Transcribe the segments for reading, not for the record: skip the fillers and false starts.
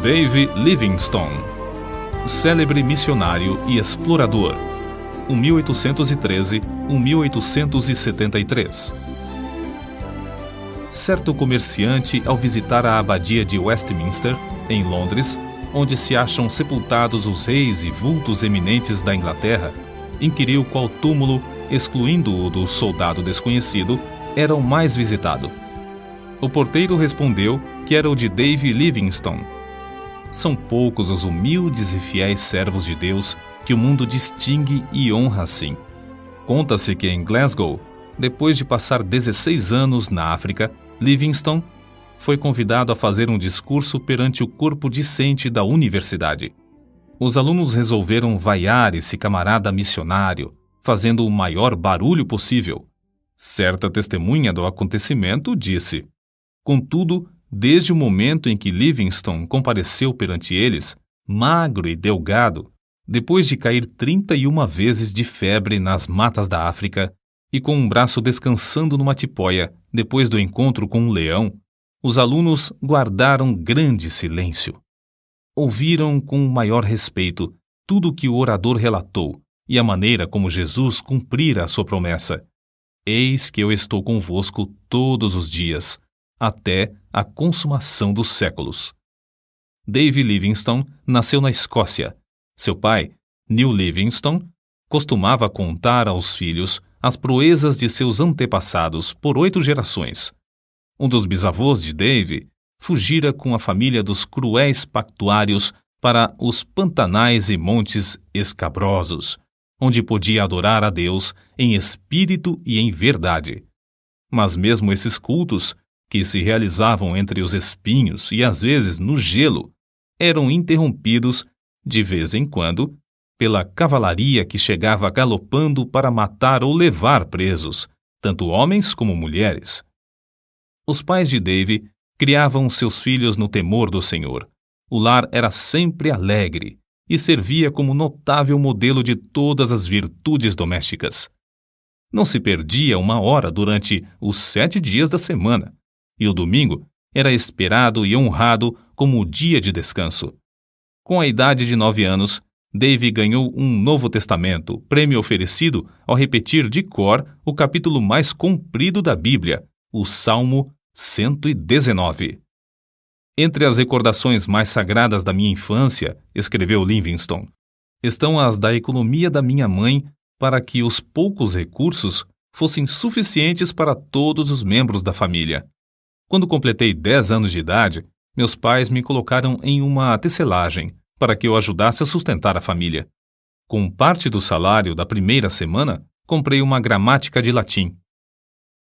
Dave Livingstone, célebre missionário e explorador, 1813–1873. Certo comerciante, ao visitar a abadia de Westminster, em Londres, onde se acham sepultados os reis e vultos eminentes da Inglaterra, inquiriu qual túmulo, excluindo o do soldado desconhecido, era o mais visitado. O porteiro respondeu que era o de Dave Livingstone. São poucos os humildes e fiéis servos de Deus que o mundo distingue e honra assim. Conta-se que em Glasgow, depois de passar 16 anos na África, Livingstone foi convidado a fazer um discurso perante o corpo discente da universidade. Os alunos resolveram vaiar esse camarada missionário, fazendo o maior barulho possível. Certa testemunha do acontecimento disse: "Contudo, desde o momento em que Livingstone compareceu perante eles, magro e delgado, depois de cair 31 vezes de febre nas matas da África e com um braço descansando numa tipóia depois do encontro com um leão, os alunos guardaram grande silêncio. Ouviram com o maior respeito tudo o que o orador relatou e a maneira como Jesus cumprira a sua promessa. Eis que eu estou convosco todos os dias, até a consumação dos séculos." Dave Livingstone nasceu na Escócia. Seu pai, Neil Livingstone, costumava contar aos filhos as proezas de seus antepassados por 8 gerações. Um dos bisavôs de Dave fugira com a família dos cruéis pactuários para os pantanais e montes escabrosos, onde podia adorar a Deus em espírito e em verdade. Mas mesmo esses cultos, que se realizavam entre os espinhos e às vezes no gelo, eram interrompidos, de vez em quando, pela cavalaria que chegava galopando para matar ou levar presos, tanto homens como mulheres. Os pais de Dave criavam seus filhos no temor do Senhor. O lar era sempre alegre e servia como notável modelo de todas as virtudes domésticas. Não se perdia uma hora durante os 7 dias da semana, e o domingo era esperado e honrado como o dia de descanso. Com a idade de 9 anos, Dave ganhou um Novo Testamento, prêmio oferecido ao repetir de cor o capítulo mais comprido da Bíblia, o Salmo 119. "Entre as recordações mais sagradas da minha infância", escreveu Livingstone, "estão as da economia da minha mãe para que os poucos recursos fossem suficientes para todos os membros da família. Quando completei 10 anos de idade, meus pais me colocaram em uma tecelagem para que eu ajudasse a sustentar a família. Com parte do salário da primeira semana, comprei uma gramática de latim."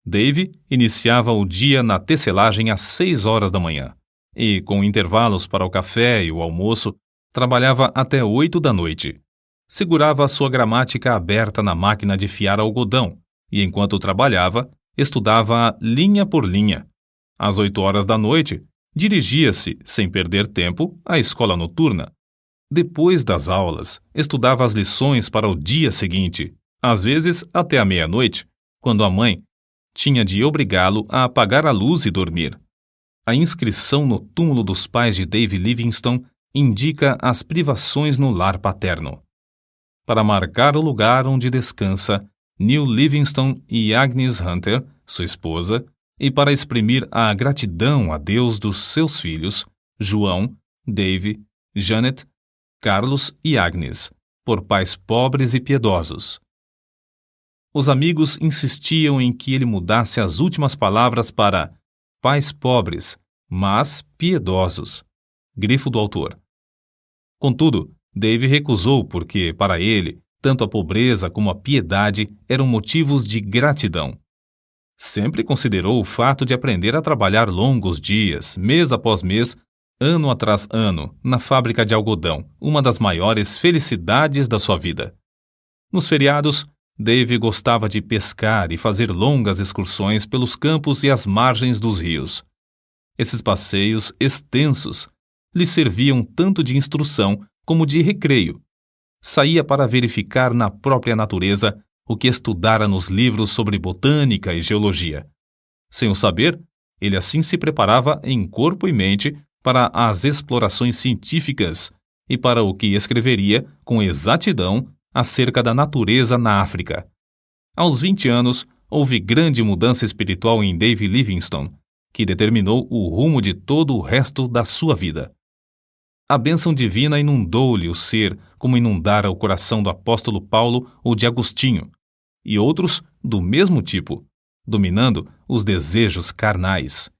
Dave iniciava o dia na tecelagem às 6 horas da manhã e, com intervalos para o café e o almoço, trabalhava até 8 da noite. Segurava a sua gramática aberta na máquina de fiar algodão e, enquanto trabalhava, estudava linha por linha. Às 8 horas da noite, dirigia-se, sem perder tempo, à escola noturna. Depois das aulas, estudava as lições para o dia seguinte, às vezes até a meia-noite, quando a mãe tinha de obrigá-lo a apagar a luz e dormir. A inscrição no túmulo dos pais de Dave Livingstone indica as privações no lar paterno. Para marcar o lugar onde descansa Neil Livingstone e Agnes Hunter, sua esposa, e para exprimir a gratidão a Deus dos seus filhos, João, Dave, Janet, Carlos e Agnes, por pais pobres e piedosos. Os amigos insistiam em que ele mudasse as últimas palavras para pais pobres, mas piedosos. Grifo do autor. Contudo, Dave recusou porque, para ele, tanto a pobreza como a piedade eram motivos de gratidão. Sempre considerou o fato de aprender a trabalhar longos dias, mês após mês, ano atrás ano, na fábrica de algodão, uma das maiores felicidades da sua vida. Nos feriados, Dave gostava de pescar e fazer longas excursões pelos campos e as margens dos rios. Esses passeios extensos lhe serviam tanto de instrução como de recreio. Saía para verificar na própria natureza o que estudara nos livros sobre botânica e geologia. Sem o saber, ele assim se preparava em corpo e mente para as explorações científicas e para o que escreveria com exatidão acerca da natureza na África. Aos 20 anos, houve grande mudança espiritual em Dave Livingstone, que determinou o rumo de todo o resto da sua vida. A bênção divina inundou-lhe o ser como inundara o coração do apóstolo Paulo ou de Agostinho, e outros do mesmo tipo, dominando os desejos carnais.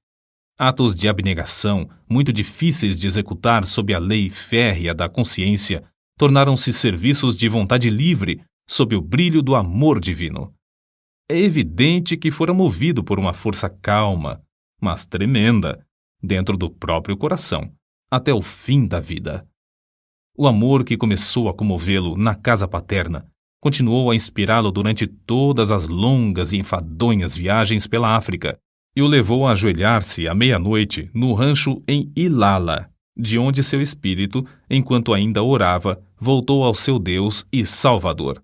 Atos de abnegação, muito difíceis de executar sob a lei férrea da consciência, tornaram-se serviços de vontade livre sob o brilho do amor divino. É evidente que fora movido por uma força calma, mas tremenda, dentro do próprio coração, até o fim da vida. O amor que começou a comovê-lo na casa paterna continuou a inspirá-lo durante todas as longas e enfadonhas viagens pela África e o levou a ajoelhar-se à meia-noite no rancho em Ilala, de onde seu espírito, enquanto ainda orava, voltou ao seu Deus e Salvador.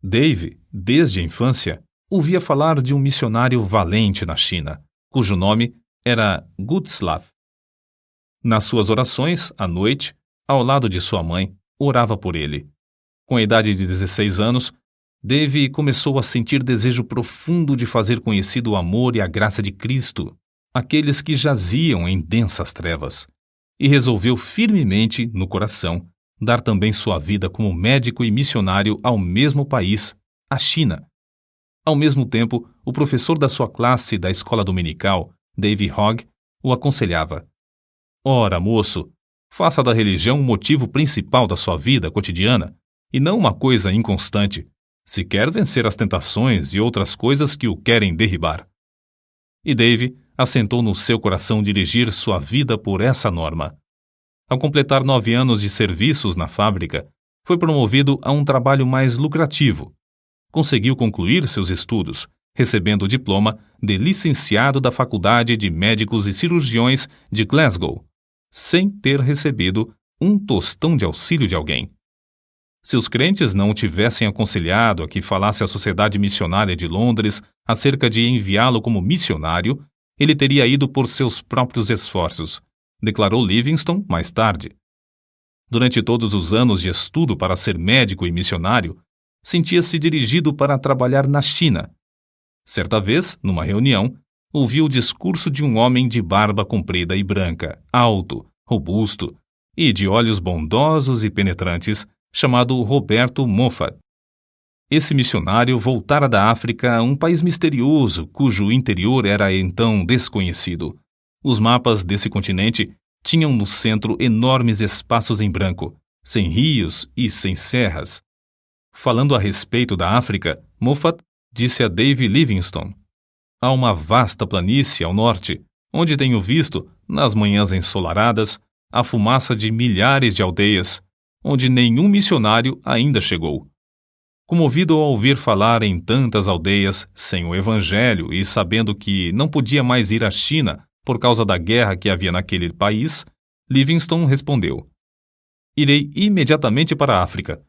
Dave, desde a infância, ouvia falar de um missionário valente na China, cujo nome era Gutslav. Nas suas orações, à noite, ao lado de sua mãe, orava por ele. Com a idade de 16 anos, Dave começou a sentir desejo profundo de fazer conhecido o amor e a graça de Cristo, aqueles que jaziam em densas trevas, e resolveu firmemente, no coração, dar também sua vida como médico e missionário ao mesmo país, a China. Ao mesmo tempo, o professor da sua classe da escola dominical, Dave Hogg, o aconselhava: Ora, moço, faça da religião o motivo principal da sua vida cotidiana, e não uma coisa inconstante, se quer vencer as tentações e outras coisas que o querem derribar. E Dave assentou no seu coração dirigir sua vida por essa norma. Ao completar 9 anos de serviços na fábrica, foi promovido a um trabalho mais lucrativo. Conseguiu concluir seus estudos, recebendo o diploma de licenciado da Faculdade de Médicos e Cirurgiões de Glasgow, sem ter recebido um tostão de auxílio de alguém. Se os crentes não o tivessem aconselhado a que falasse à Sociedade Missionária de Londres acerca de enviá-lo como missionário, ele teria ido por seus próprios esforços, declarou Livingstone mais tarde. Durante todos os anos de estudo para ser médico e missionário, sentia-se dirigido para trabalhar na China. Certa vez, numa reunião, ouviu o discurso de um homem de barba comprida e branca, alto, robusto e de olhos bondosos e penetrantes, chamado Roberto Moffat. Esse missionário voltara da África a um país misterioso cujo interior era então desconhecido. Os mapas desse continente tinham no centro enormes espaços em branco, sem rios e sem serras. Falando a respeito da África, Moffat disse a Dave Livingstone: Há uma vasta planície ao norte, onde tenho visto, nas manhãs ensolaradas, a fumaça de milhares de aldeias, onde nenhum missionário ainda chegou. Comovido ao ouvir falar em tantas aldeias sem o evangelho e sabendo que não podia mais ir à China por causa da guerra que havia naquele país, Livingstone respondeu: Irei imediatamente para a África.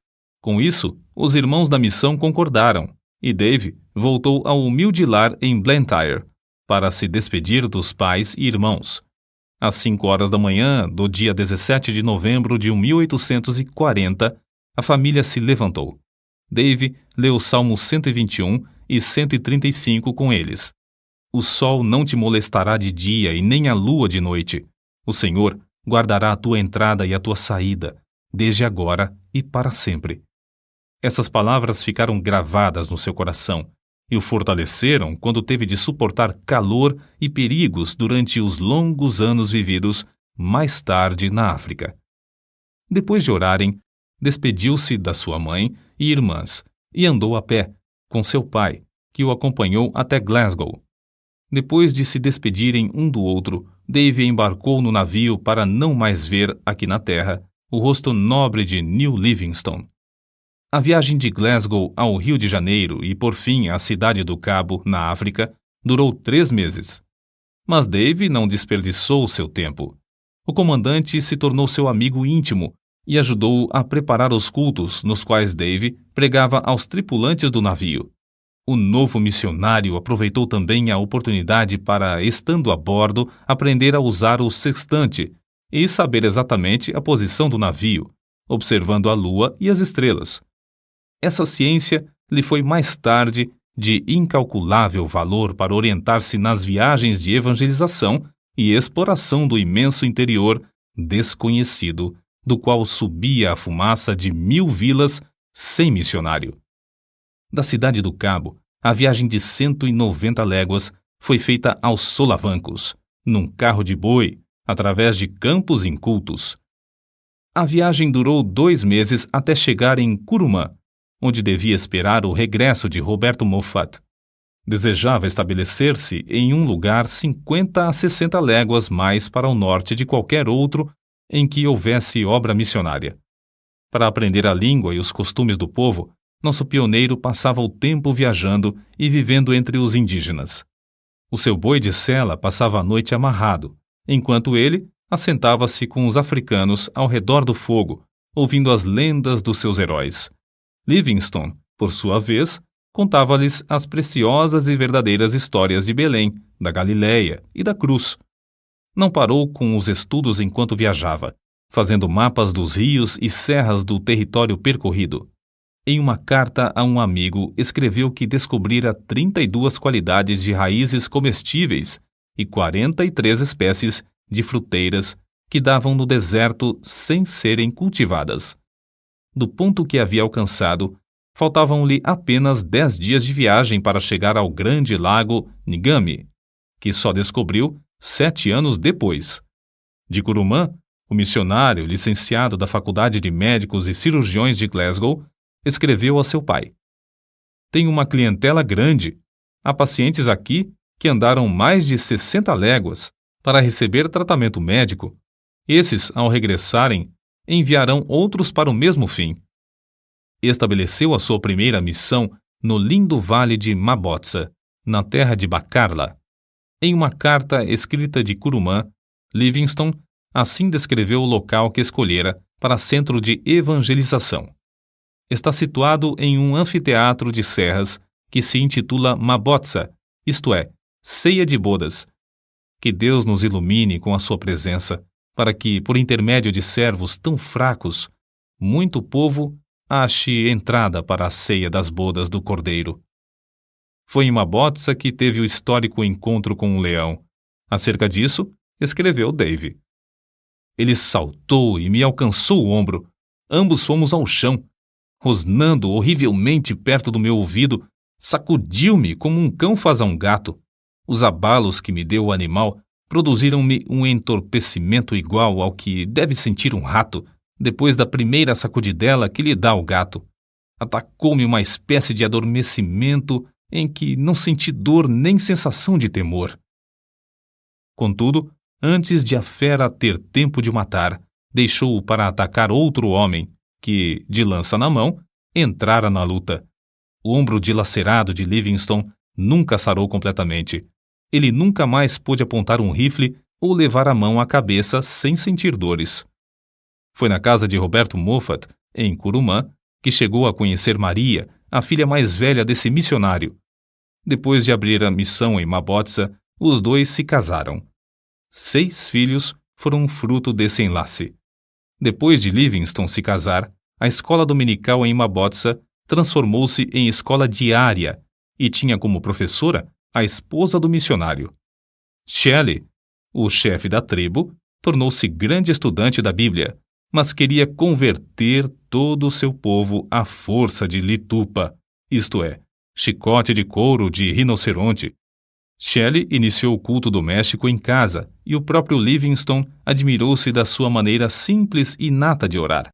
Com isso, os irmãos da missão concordaram, e Dave voltou ao humilde lar em Blantyre para se despedir dos pais e irmãos. Às 5 horas da manhã do dia 17 de novembro de 1840, a família se levantou. Dave leu Salmos 121 e 135 com eles. O sol não te molestará de dia e nem a lua de noite. O Senhor guardará a tua entrada e a tua saída, desde agora e para sempre. Essas palavras ficaram gravadas no seu coração e o fortaleceram quando teve de suportar calor e perigos durante os longos anos vividos mais tarde na África. Depois de orarem, despediu-se da sua mãe e irmãs e andou a pé, com seu pai, que o acompanhou até Glasgow. Depois de se despedirem um do outro, Dave embarcou no navio para não mais ver, aqui na terra, o rosto nobre de New Livingstone. A viagem de Glasgow ao Rio de Janeiro e, por fim, à cidade do Cabo, na África, durou 3 meses. Mas Dave não desperdiçou seu tempo. O comandante se tornou seu amigo íntimo e ajudou-o a preparar os cultos nos quais Dave pregava aos tripulantes do navio. O novo missionário aproveitou também a oportunidade para, estando a bordo, aprender a usar o sextante e saber exatamente a posição do navio, observando a lua e as estrelas. Essa ciência lhe foi mais tarde de incalculável valor para orientar-se nas viagens de evangelização e exploração do imenso interior desconhecido, do qual subia a fumaça de 1000 vilas sem missionário. Da cidade do Cabo, a viagem de 190 léguas foi feita aos solavancos, num carro de boi, através de campos incultos. A viagem durou 2 meses até chegar em Curumã, onde devia esperar o regresso de Roberto Moffat. Desejava estabelecer-se em um lugar 50 a 60 léguas mais para o norte de qualquer outro em que houvesse obra missionária. Para aprender a língua e os costumes do povo, nosso pioneiro passava o tempo viajando e vivendo entre os indígenas. O seu boi de sela passava a noite amarrado, enquanto ele assentava-se com os africanos ao redor do fogo, ouvindo as lendas dos seus heróis. Livingstone, por sua vez, contava-lhes as preciosas e verdadeiras histórias de Belém, da Galiléia e da Cruz. Não parou com os estudos enquanto viajava, fazendo mapas dos rios e serras do território percorrido. Em uma carta a um amigo, escreveu que descobrira 32 qualidades de raízes comestíveis e 43 espécies de fruteiras que davam no deserto sem serem cultivadas. Do ponto que havia alcançado, faltavam-lhe apenas 10 dias de viagem para chegar ao grande lago Ngami, que só descobriu 7 anos depois. De Curumã, o missionário, licenciado da Faculdade de Médicos e Cirurgiões de Glasgow, escreveu a seu pai: "Tenho uma clientela grande. Há pacientes aqui que andaram mais de 60 léguas para receber tratamento médico. Esses, ao regressarem, enviarão outros para o mesmo fim." Estabeleceu a sua primeira missão no lindo vale de Mabotsa, na terra de Bacarla. Em uma carta escrita de Curumã, Livingstone assim descreveu o local que escolhera para centro de evangelização. Está situado em um anfiteatro de serras que se intitula Mabotsa, isto é, ceia de bodas. Que Deus nos ilumine com a sua presença, para que, por intermédio de servos tão fracos, muito povo ache entrada para a ceia das bodas do Cordeiro. Foi em Mabotsa que teve o histórico encontro com um leão. Acerca disso, escreveu Dave: "Ele saltou e me alcançou o ombro. Ambos fomos ao chão. Rosnando horrivelmente perto do meu ouvido, sacudiu-me como um cão faz a um gato. Os abalos que me deu o animal produziram-me um entorpecimento igual ao que deve sentir um rato depois da primeira sacudidela que lhe dá o gato. Atacou-me uma espécie de adormecimento em que não senti dor nem sensação de temor. Contudo, antes de a fera ter tempo de matar, deixou-o para atacar outro homem, que, de lança na mão, entrara na luta. O ombro dilacerado de Livingstone nunca sarou completamente. Ele nunca mais pôde apontar um rifle ou levar a mão à cabeça sem sentir dores. Foi na casa de Roberto Moffat, em Curumã, que chegou a conhecer Maria, a filha mais velha desse missionário. Depois de abrir a missão em Mabotsa, os dois se casaram. 6 filhos foram fruto desse enlace. Depois de Livingstone se casar, a escola dominical em Mabotsa transformou-se em escola diária e tinha como professora a esposa do missionário. Shelley, o chefe da tribo, tornou-se grande estudante da Bíblia, mas queria converter todo o seu povo à força de litupa, isto é, chicote de couro de rinoceronte. Shelley iniciou o culto doméstico em casa e o próprio Livingstone admirou-se da sua maneira simples e inata de orar.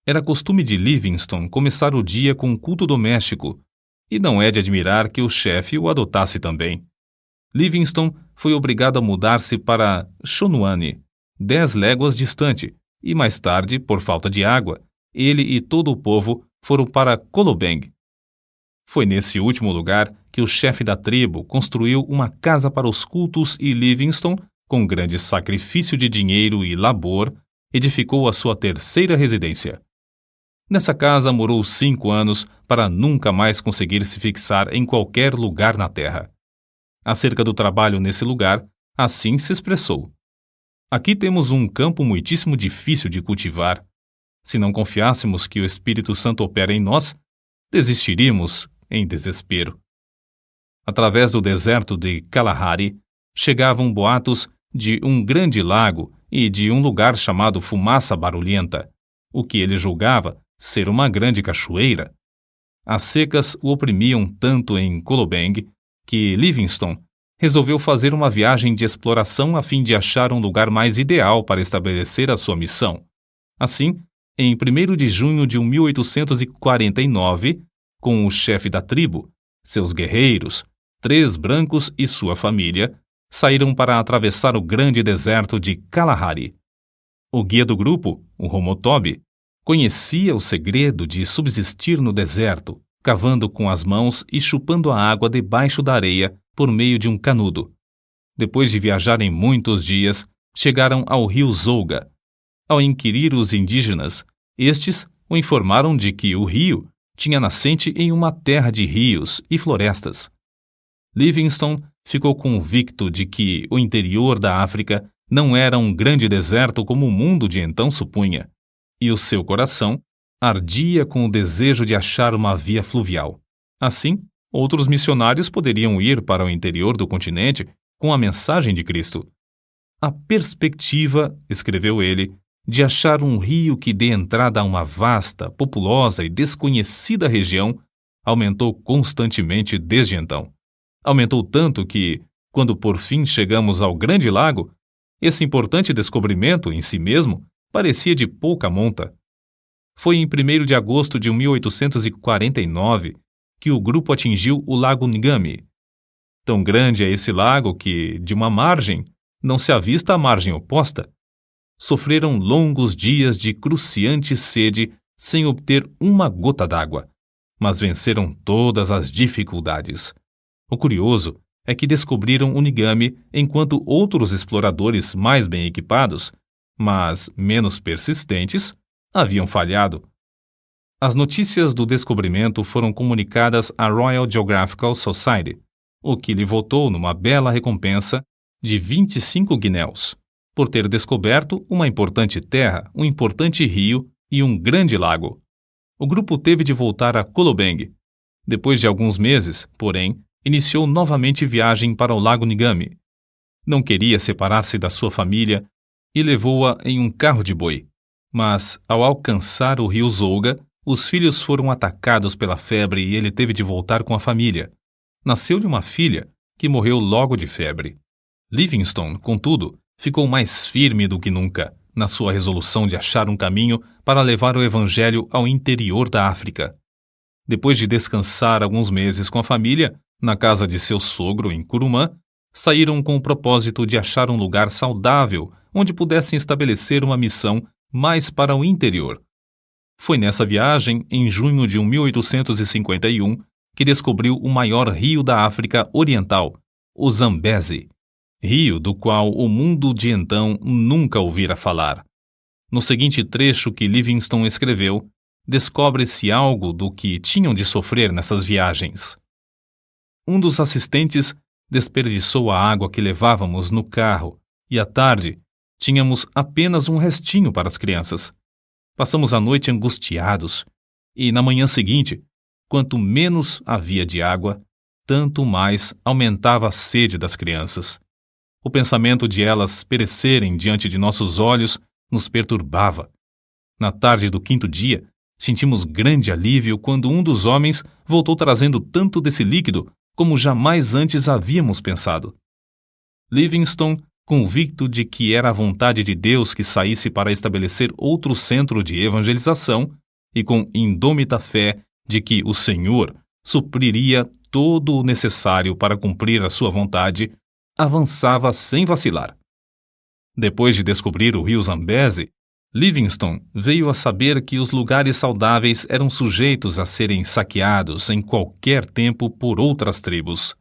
Era costume de Livingstone começar o dia com um culto doméstico, e não é de admirar que o chefe o adotasse também. Livingstone foi obrigado a mudar-se para Shonuane, 10 léguas distante, e mais tarde, por falta de água, ele e todo o povo foram para Kolobeng. Foi nesse último lugar que o chefe da tribo construiu uma casa para os cultos e Livingstone, com grande sacrifício de dinheiro e labor, edificou a sua terceira residência. Nessa casa morou 5 anos para nunca mais conseguir se fixar em qualquer lugar na terra. Acerca do trabalho nesse lugar, assim se expressou: Aqui temos um campo muitíssimo difícil de cultivar. Se não confiássemos que o Espírito Santo opera em nós, desistiríamos em desespero. Através do deserto de Kalahari, chegavam boatos de um grande lago e de um lugar chamado Fumaça Barulhenta, o que ele julgava ser uma grande cachoeira. As secas o oprimiam tanto em Kolobeng que Livingstone resolveu fazer uma viagem de exploração a fim de achar um lugar mais ideal para estabelecer a sua missão. Assim, em 1º de junho de 1849, com o chefe da tribo, seus guerreiros, 3 brancos e sua família, saíram para atravessar o grande deserto de Kalahari. O guia do grupo, o Homotobi, conhecia o segredo de subsistir no deserto, cavando com as mãos e chupando a água debaixo da areia por meio de um canudo. Depois de viajarem muitos dias, chegaram ao rio Zouga. Ao inquirir os indígenas, estes o informaram de que o rio tinha nascente em uma terra de rios e florestas. Livingstone ficou convicto de que o interior da África não era um grande deserto como o mundo de então supunha, e o seu coração ardia com o desejo de achar uma via fluvial. Assim, outros missionários poderiam ir para o interior do continente com a mensagem de Cristo. A perspectiva, escreveu ele, de achar um rio que dê entrada a uma vasta, populosa e desconhecida região aumentou constantemente desde então. Aumentou tanto que, quando por fim chegamos ao Grande Lago, esse importante descobrimento em si mesmo parecia de pouca monta. Foi em 1º de agosto de 1849 que o grupo atingiu o Lago Ngami. Tão grande é esse lago que, de uma margem, não se avista a margem oposta. Sofreram longos dias de cruciante sede sem obter uma gota d'água, mas venceram todas as dificuldades. O curioso é que descobriram o Ngami enquanto outros exploradores mais bem equipados, mas menos persistentes, haviam falhado. As notícias do descobrimento foram comunicadas à Royal Geographical Society, o que lhe votou numa bela recompensa de 25 guinéus, por ter descoberto uma importante terra, um importante rio e um grande lago. O grupo teve de voltar a Kolobeng. Depois de alguns meses, porém, iniciou novamente viagem para o Lago Ngami. Não queria separar-se da sua família e levou-a em um carro de boi. Mas, ao alcançar o rio Zouga, os filhos foram atacados pela febre e ele teve de voltar com a família. Nasceu-lhe uma filha, que morreu logo de febre. Livingstone, contudo, ficou mais firme do que nunca na sua resolução de achar um caminho para levar o evangelho ao interior da África. Depois de descansar alguns meses com a família, na casa de seu sogro em Kurumã, saíram com o propósito de achar um lugar saudável onde pudessem estabelecer uma missão mais para o interior. Foi nessa viagem, em junho de 1851, que descobriu o maior rio da África Oriental, o Zambezi, rio do qual o mundo de então nunca ouvira falar. No seguinte trecho que Livingstone escreveu, descobre-se algo do que tinham de sofrer nessas viagens. Um dos assistentes desperdiçou a água que levávamos no carro e, à tarde, tínhamos apenas um restinho para as crianças. Passamos a noite angustiados e, na manhã seguinte, quanto menos havia de água, tanto mais aumentava a sede das crianças. O pensamento de elas perecerem diante de nossos olhos nos perturbava. Na tarde do 5º dia, sentimos grande alívio quando um dos homens voltou trazendo tanto desse líquido como jamais antes havíamos pensado. Livingstone, convicto de que era a vontade de Deus que saísse para estabelecer outro centro de evangelização, e com indômita fé de que o Senhor supriria todo o necessário para cumprir a sua vontade, avançava sem vacilar. Depois de descobrir o rio Zambezi, Livingstone veio a saber que os lugares saudáveis eram sujeitos a serem saqueados em qualquer tempo por outras tribos.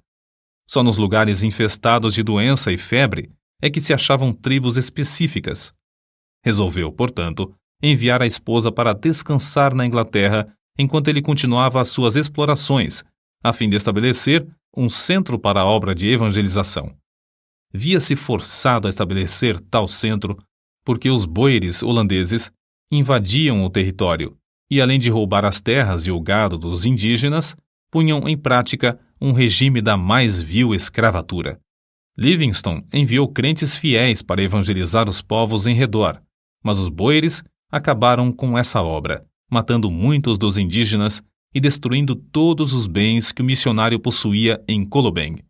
Só nos lugares infestados de doença e febre é que se achavam tribos específicas. Resolveu, portanto, enviar a esposa para descansar na Inglaterra enquanto ele continuava as suas explorações, a fim de estabelecer um centro para a obra de evangelização. via-se forçado a estabelecer tal centro porque os boeres holandeses invadiam o território e, além de roubar as terras e o gado dos indígenas, punham em prática um regime da mais vil escravatura. Livingstone enviou crentes fiéis para evangelizar os povos em redor, mas os boeres acabaram com essa obra, matando muitos dos indígenas e destruindo todos os bens que o missionário possuía em Colobeng.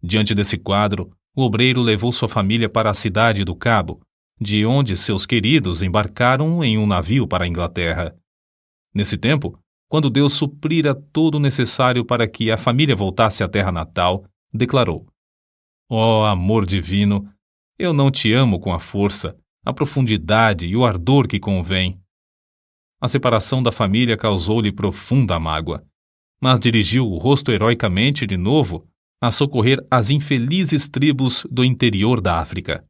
Diante desse quadro, o obreiro levou sua família para a cidade do Cabo, de onde seus queridos embarcaram em um navio para a Inglaterra. Nesse tempo, quando Deus suprira todo o necessário para que a família voltasse à terra natal, declarou: Ó amor divino, eu não te amo com a força, a profundidade e o ardor que convém. A separação da família causou-lhe profunda mágoa, mas dirigiu o rosto heroicamente de novo a socorrer as infelizes tribos do interior da África.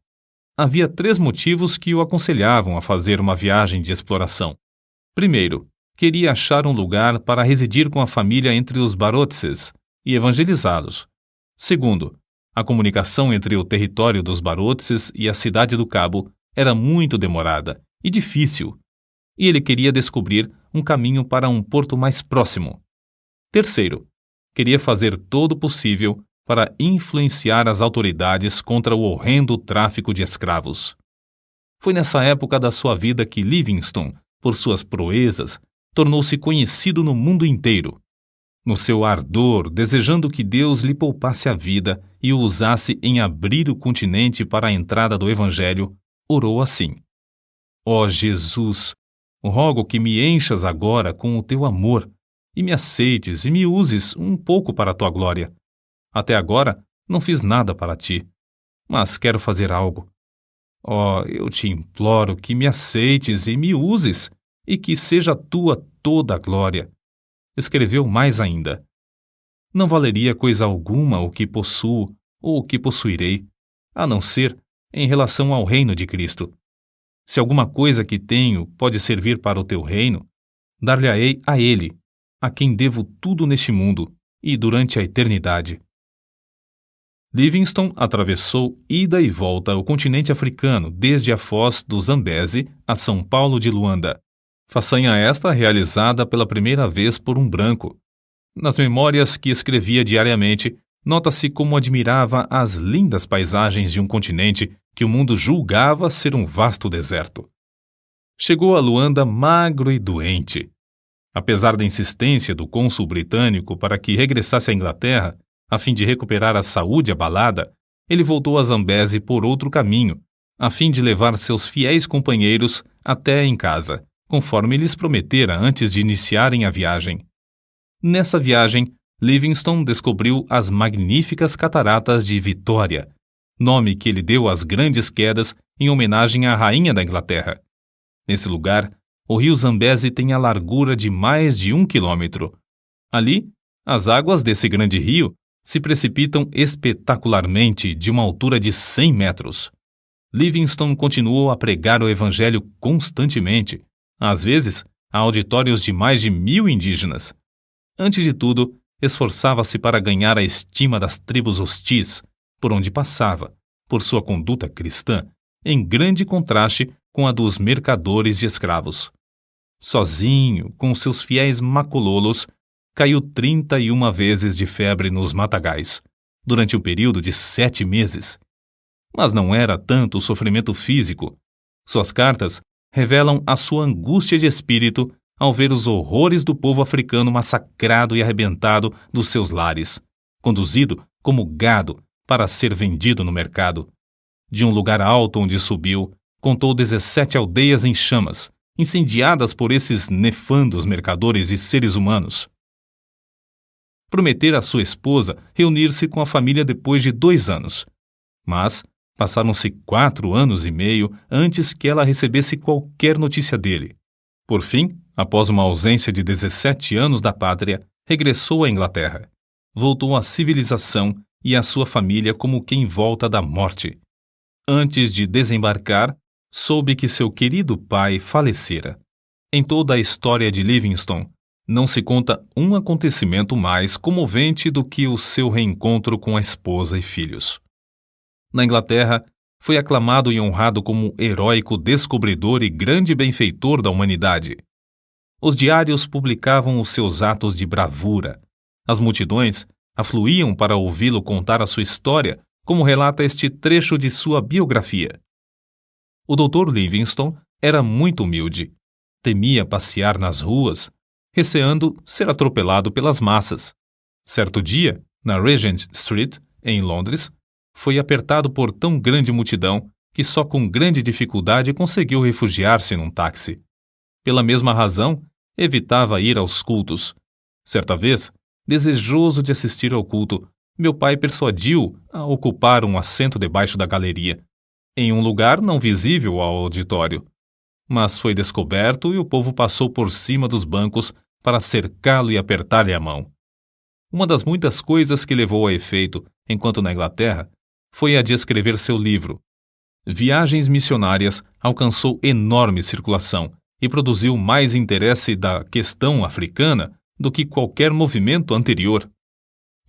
Havia 3 motivos que o aconselhavam a fazer uma viagem de exploração. Primeiro, queria achar um lugar para residir com a família entre os Barotses e evangelizá-los. Segundo, a comunicação entre o território dos Barotses e a cidade do Cabo era muito demorada e difícil, e ele queria descobrir um caminho para um porto mais próximo. Terceiro, queria fazer todo o possível para influenciar as autoridades contra o horrendo tráfico de escravos. Foi nessa época da sua vida que Livingstone, por suas proezas, tornou-se conhecido no mundo inteiro. No seu ardor, desejando que Deus lhe poupasse a vida e o usasse em abrir o continente para a entrada do Evangelho, orou assim: Ó Jesus, rogo que me enchas agora com o teu amor e me aceites e me uses um pouco para a tua glória. Até agora não fiz nada para ti, mas quero fazer algo. Ó, eu te imploro que me aceites e me uses e que seja tua toda a glória. Escreveu mais ainda: Não valeria coisa alguma o que possuo ou o que possuirei, a não ser em relação ao reino de Cristo. Se alguma coisa que tenho pode servir para o teu reino, dar-lhe-ei a ele, a quem devo tudo neste mundo e durante a eternidade. Livingstone atravessou ida e volta o continente africano desde a foz do Zambeze a São Paulo de Luanda. Façanha esta realizada pela primeira vez por um branco. Nas memórias que escrevia diariamente, nota-se como admirava as lindas paisagens de um continente que o mundo julgava ser um vasto deserto. Chegou a Luanda magro e doente. Apesar da insistência do cônsul britânico para que regressasse à Inglaterra, a fim de recuperar a saúde abalada, ele voltou a Zambeze por outro caminho, a fim de levar seus fiéis companheiros até em casa, conforme lhes prometera antes de iniciarem a viagem. Nessa viagem, Livingstone descobriu as magníficas cataratas de Vitória, nome que ele deu às grandes quedas em homenagem à rainha da Inglaterra. Nesse lugar, o rio Zambeze tem a largura de mais de 1 quilômetro. Ali, as águas desse grande rio se precipitam espetacularmente de uma altura de 100 metros. Livingstone continuou a pregar o evangelho constantemente, às vezes a auditórios de mais de 1000 indígenas. Antes de tudo, esforçava-se para ganhar a estima das tribos hostis, por onde passava, por sua conduta cristã, em grande contraste com a dos mercadores de escravos. Sozinho, com seus fiéis macololos, caiu 31 vezes de febre nos matagais, durante um período de 7 meses. Mas não era tanto o sofrimento físico. Suas cartas revelam a sua angústia de espírito ao ver os horrores do povo africano massacrado e arrebentado dos seus lares, conduzido como gado para ser vendido no mercado. De um lugar alto onde subiu, contou 17 aldeias em chamas, incendiadas por esses nefandos mercadores e seres humanos. Prometera à sua esposa reunir-se com a família depois de 2 anos. Mas passaram-se 4 anos e meio antes que ela recebesse qualquer notícia dele. Por fim, após uma ausência de 17 anos da pátria, regressou à Inglaterra. Voltou à civilização e à sua família como quem volta da morte. Antes de desembarcar, soube que seu querido pai falecera. Em toda a história de Livingstone, não se conta um acontecimento mais comovente do que o seu reencontro com a esposa e filhos. Na Inglaterra, foi aclamado e honrado como heróico descobridor e grande benfeitor da humanidade. Os diários publicavam os seus atos de bravura. As multidões afluíam para ouvi-lo contar a sua história, como relata este trecho de sua biografia. O Dr. Livingstone era muito humilde. Temia passear nas ruas, receando ser atropelado pelas massas. Certo dia, na Regent Street, em Londres, foi apertado por tão grande multidão que só com grande dificuldade conseguiu refugiar-se num táxi. Pela mesma razão, evitava ir aos cultos. Certa vez, desejoso de assistir ao culto, meu pai persuadiu-o a ocupar um assento debaixo da galeria, em um lugar não visível ao auditório. Mas foi descoberto e o povo passou por cima dos bancos para cercá-lo e apertar-lhe a mão. Uma das muitas coisas que levou a efeito, enquanto na Inglaterra, foi a de escrever seu livro. Viagens Missionárias alcançou enorme circulação e produziu mais interesse da questão africana do que qualquer movimento anterior.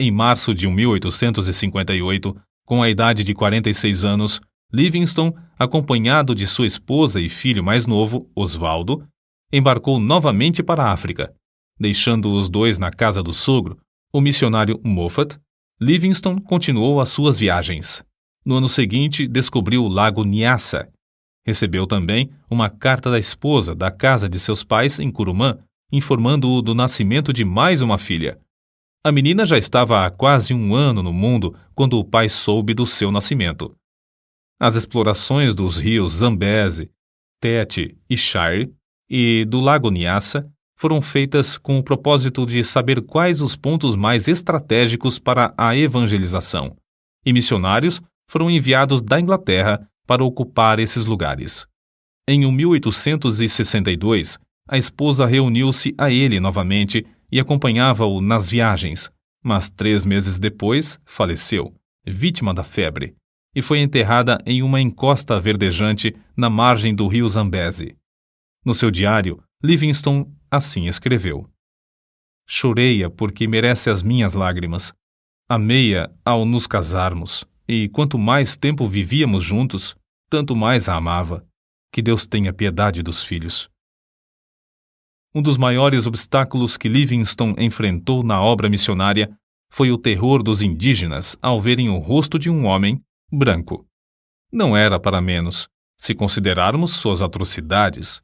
Em março de 1858, com a idade de 46 anos, Livingstone, acompanhado de sua esposa e filho mais novo, Osvaldo, embarcou novamente para a África. Deixando os dois na casa do sogro, o missionário Moffat, Livingstone continuou as suas viagens. No ano seguinte, descobriu o lago Nyassa. Recebeu também uma carta da esposa da casa de seus pais em Curumã, informando-o do nascimento de mais uma filha. A menina já estava há quase um ano no mundo quando o pai soube do seu nascimento. As explorações dos rios Zambeze, Tete e Shire e do lago Nyassa foram feitas com o propósito de saber quais os pontos mais estratégicos para a evangelização, e missionários foram enviados da Inglaterra para ocupar esses lugares. Em 1862, a esposa reuniu-se a ele novamente e acompanhava-o nas viagens, mas 3 meses depois faleceu, vítima da febre, e foi enterrada em uma encosta verdejante na margem do rio Zambeze. No seu diário, Livingstone assim escreveu: Chorei-a porque merece as minhas lágrimas. Amei-a ao nos casarmos, e quanto mais tempo vivíamos juntos, tanto mais a amava. Que Deus tenha piedade dos filhos. Um dos maiores obstáculos que Livingstone enfrentou na obra missionária foi o terror dos indígenas ao verem o rosto de um homem branco. Não era para menos, se considerarmos suas atrocidades.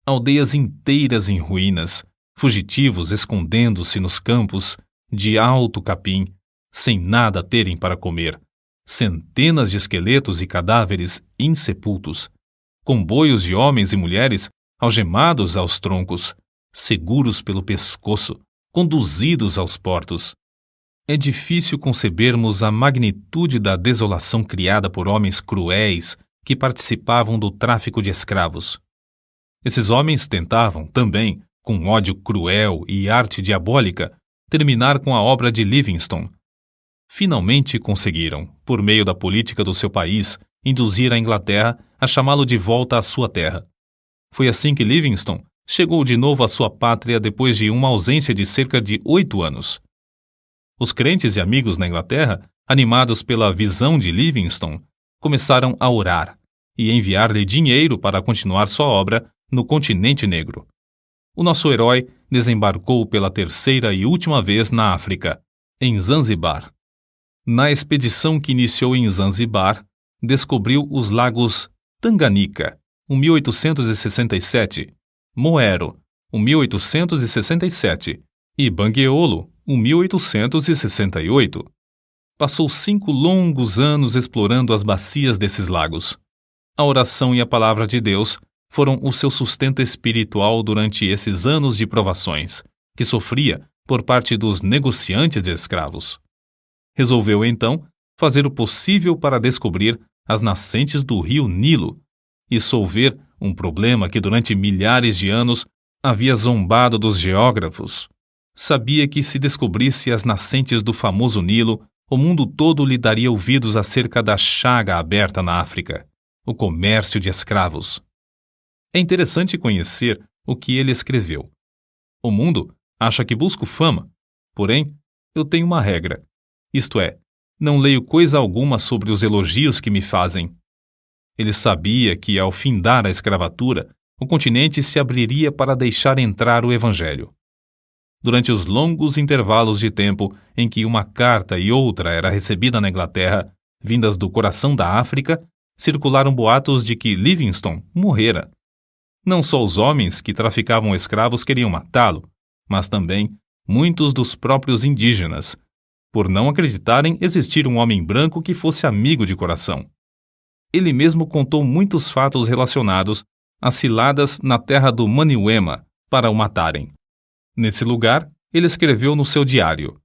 Aldeias inteiras em ruínas, fugitivos escondendo-se nos campos de alto capim, sem nada terem para comer, centenas de esqueletos e cadáveres insepultos, comboios de homens e mulheres algemados aos troncos, seguros pelo pescoço, conduzidos aos portos. É difícil concebermos a magnitude da desolação criada por homens cruéis que participavam do tráfico de escravos. Esses homens tentavam, também, com ódio cruel e arte diabólica, terminar com a obra de Livingstone. Finalmente conseguiram, por meio da política do seu país, induzir a Inglaterra a chamá-lo de volta à sua terra. Foi assim que Livingstone chegou de novo à sua pátria depois de uma ausência de cerca de 8 anos. Os crentes e amigos na Inglaterra, animados pela visão de Livingstone, começaram a orar e enviar-lhe dinheiro para continuar sua obra no continente negro. O nosso herói desembarcou pela 3ª e última vez na África, em Zanzibar. Na expedição que iniciou em Zanzibar, descobriu os lagos Tanganyika, 1867, Moero, 1867, e Bangueolo, 1868. Passou 5 longos anos explorando as bacias desses lagos. A oração e a palavra de Deus foram o seu sustento espiritual durante esses anos de provações, que sofria por parte dos negociantes de escravos. Resolveu, então, fazer o possível para descobrir as nascentes do rio Nilo e solver um problema que durante milhares de anos havia zombado dos geógrafos. Sabia que se descobrisse as nascentes do famoso Nilo, o mundo todo lhe daria ouvidos acerca da chaga aberta na África, o comércio de escravos. É interessante conhecer o que ele escreveu. O mundo acha que busco fama, porém, eu tenho uma regra, isto é, Não leio coisa alguma sobre os elogios que me fazem. Ele sabia que, ao findar a escravatura, o continente se abriria para deixar entrar o Evangelho. Durante os longos intervalos de tempo em que uma carta e outra era recebida na Inglaterra, vindas do coração da África, circularam boatos de que Livingstone morrera. Não só os homens que traficavam escravos queriam matá-lo, mas também muitos dos próprios indígenas, por não acreditarem existir um homem branco que fosse amigo de coração. Ele mesmo contou muitos fatos relacionados às ciladas na terra do Maniuema para o matarem. Nesse lugar, ele escreveu no seu diário: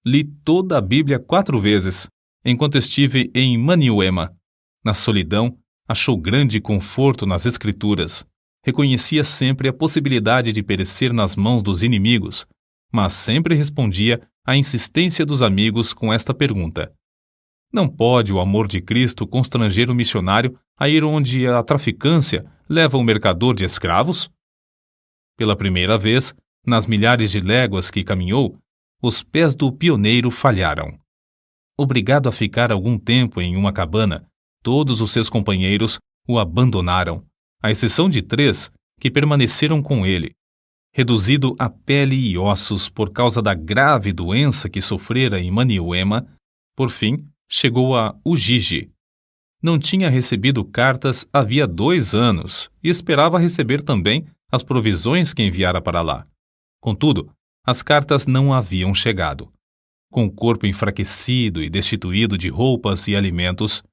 "Li toda a Bíblia 4 vezes, enquanto estive em Maniuema. Na solidão, achou grande conforto nas Escrituras. Reconhecia sempre a possibilidade de perecer nas mãos dos inimigos, mas sempre respondia à insistência dos amigos com esta pergunta: não pode o amor de Cristo constranger o missionário a ir onde a traficância leva o mercador de escravos?" Pela primeira vez, nas milhares de léguas que caminhou, os pés do pioneiro falharam. Obrigado a ficar algum tempo em uma cabana, todos os seus companheiros o abandonaram, à exceção de 3 que permaneceram com ele. Reduzido a pele e ossos por causa da grave doença que sofrera em Maniuema, por fim, chegou a Ujiji. Não tinha recebido cartas havia 2 anos e esperava receber também as provisões que enviara para lá. Contudo, as cartas não haviam chegado. Com o corpo enfraquecido e destituído de roupas e alimentos,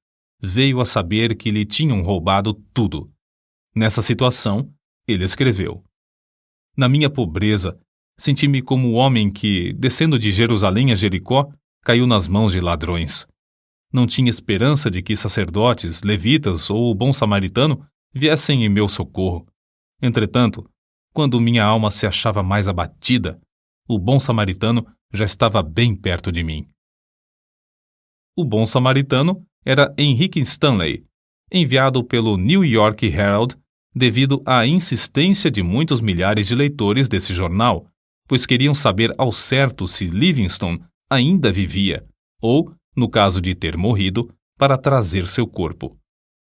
veio a saber que lhe tinham roubado tudo. Nessa situação, ele escreveu: "Na minha pobreza, senti-me como o homem que, descendo de Jerusalém a Jericó, caiu nas mãos de ladrões. Não tinha esperança de que sacerdotes, levitas ou o bom samaritano viessem em meu socorro. Entretanto, quando minha alma se achava mais abatida, o bom samaritano já estava bem perto de mim." O bom samaritano era Henry Stanley, enviado pelo New York Herald devido à insistência de muitos milhares de leitores desse jornal, pois queriam saber ao certo se Livingstone ainda vivia, ou, no caso de ter morrido, para trazer seu corpo.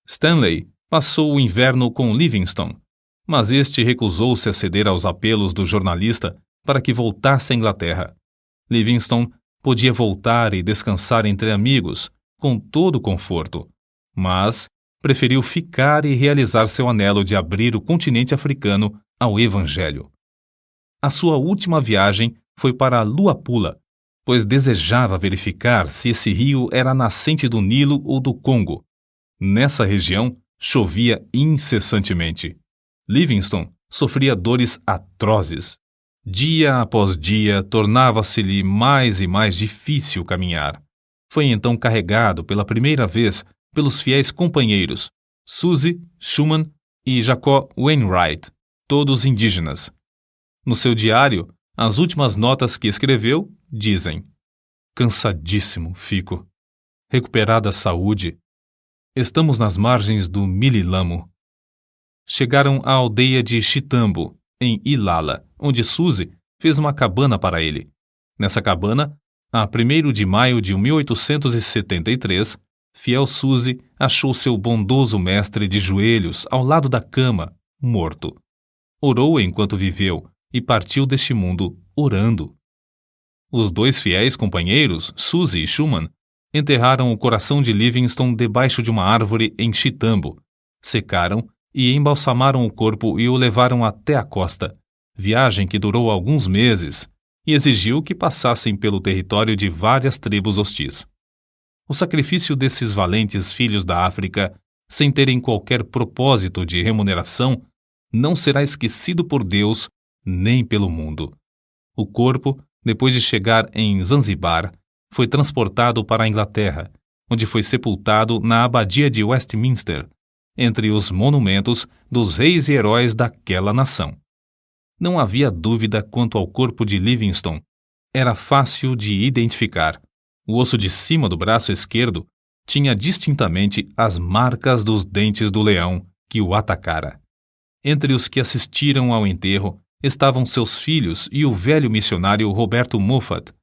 Stanley passou o inverno com Livingstone, mas este recusou-se a ceder aos apelos do jornalista para que voltasse à Inglaterra. Livingstone podia voltar e descansar entre amigos, com todo o conforto, mas preferiu ficar e realizar seu anelo de abrir o continente africano ao Evangelho. A sua última viagem foi para Luapula, pois desejava verificar se esse rio era a nascente do Nilo ou do Congo. Nessa região, chovia incessantemente. Livingstone sofria dores atrozes. Dia após dia, tornava-se-lhe mais e mais difícil caminhar. Foi então carregado pela primeira vez pelos fiéis companheiros Suzy Schumann e Jacob Wainwright, todos indígenas. No seu diário, as últimas notas que escreveu dizem: "Cansadíssimo fico. Recuperada a saúde. Estamos nas margens do Mililamo." Chegaram à aldeia de Chitambo, em Ilala, onde Suzy fez uma cabana para ele. Nessa cabana, a 1º de maio de 1873, fiel Suzy achou seu bondoso mestre de joelhos ao lado da cama, morto. Orou enquanto viveu e partiu deste mundo orando. Os 2 fiéis companheiros, Suzy e Schumann, enterraram o coração de Livingstone debaixo de uma árvore em Chitambo, secaram e embalsamaram o corpo e o levaram até a costa, viagem que durou alguns meses e exigiu que passassem pelo território de várias tribos hostis. O sacrifício desses valentes filhos da África, sem terem qualquer propósito de remuneração, não será esquecido por Deus nem pelo mundo. O corpo, depois de chegar em Zanzibar, foi transportado para a Inglaterra, onde foi sepultado na abadia de Westminster, entre os monumentos dos reis e heróis daquela nação. Não havia dúvida quanto ao corpo de Livingstone. Era fácil de identificar. O osso de cima do braço esquerdo tinha distintamente as marcas dos dentes do leão que o atacara. Entre os que assistiram ao enterro estavam seus filhos e o velho missionário Roberto Moffat,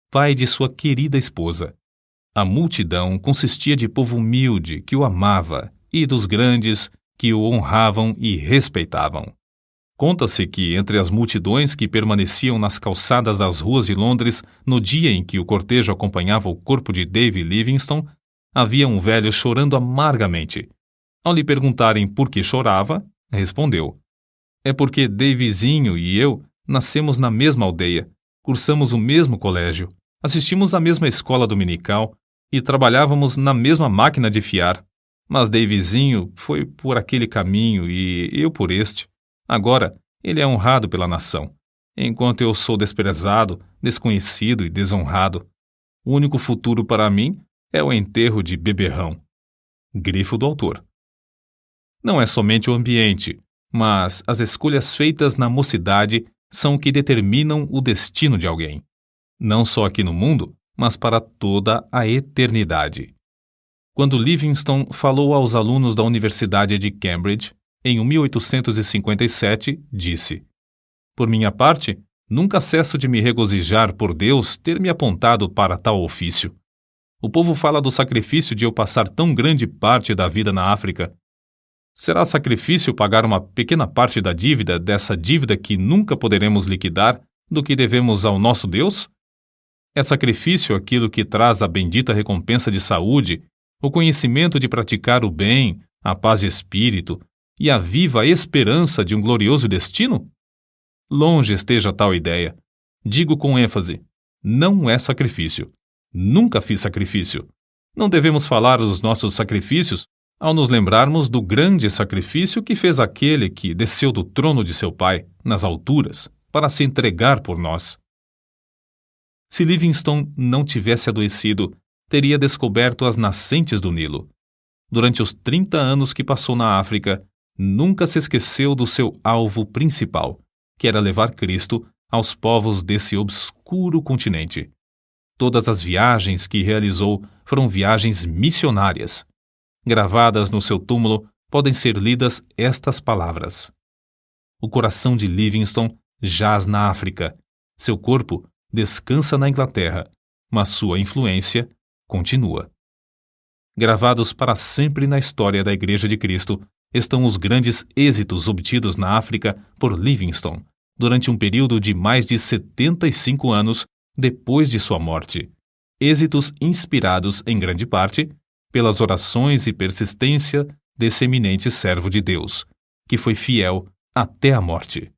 pai de sua querida esposa. A multidão consistia de povo humilde que o amava e dos grandes que o honravam e respeitavam. Conta-se que, entre as multidões que permaneciam nas calçadas das ruas de Londres no dia em que o cortejo acompanhava o corpo de David Livingstone, havia um velho chorando amargamente. Ao lhe perguntarem por que chorava, respondeu: "É porque Davizinho e eu nascemos na mesma aldeia, cursamos o mesmo colégio, assistimos à mesma escola dominical e trabalhávamos na mesma máquina de fiar. Mas Davizinho foi por aquele caminho e eu por este. Agora, ele é honrado pela nação, enquanto eu sou desprezado, desconhecido e desonrado. O único futuro para mim é o enterro de beberrão." Grifo do autor. Não é somente o ambiente, mas as escolhas feitas na mocidade são o que determinam o destino de alguém. Não só aqui no mundo, mas para toda a eternidade. Quando Livingstone falou aos alunos da Universidade de Cambridge, em 1857, disse: "Por minha parte, nunca cesso de me regozijar por Deus ter me apontado para tal ofício. O povo fala do sacrifício de eu passar tão grande parte da vida na África. Será sacrifício pagar uma pequena parte da dívida, dessa dívida que nunca poderemos liquidar, do que devemos ao nosso Deus? É sacrifício aquilo que traz a bendita recompensa de saúde, o conhecimento de praticar o bem, a paz de espírito e a viva esperança de um glorioso destino? Longe esteja tal ideia. Digo com ênfase, não é sacrifício. Nunca fiz sacrifício. Não devemos falar dos nossos sacrifícios ao nos lembrarmos do grande sacrifício que fez aquele que desceu do trono de seu Pai, nas alturas, para se entregar por nós. Se Livingstone não tivesse adoecido, teria descoberto as nascentes do Nilo. Durante os 30 anos que passou na África, nunca se esqueceu do seu alvo principal, que era levar Cristo aos povos desse obscuro continente. Todas as viagens que realizou foram viagens missionárias. Gravadas no seu túmulo podem ser lidas estas palavras: "O coração de Livingstone jaz na África. Seu corpo descansa na Inglaterra, mas sua influência continua." Gravados para sempre na história da Igreja de Cristo estão os grandes êxitos obtidos na África por Livingstone durante um período de mais de 75 anos depois de sua morte. Êxitos inspirados, em grande parte, pelas orações e persistência desse eminente servo de Deus, que foi fiel até a morte.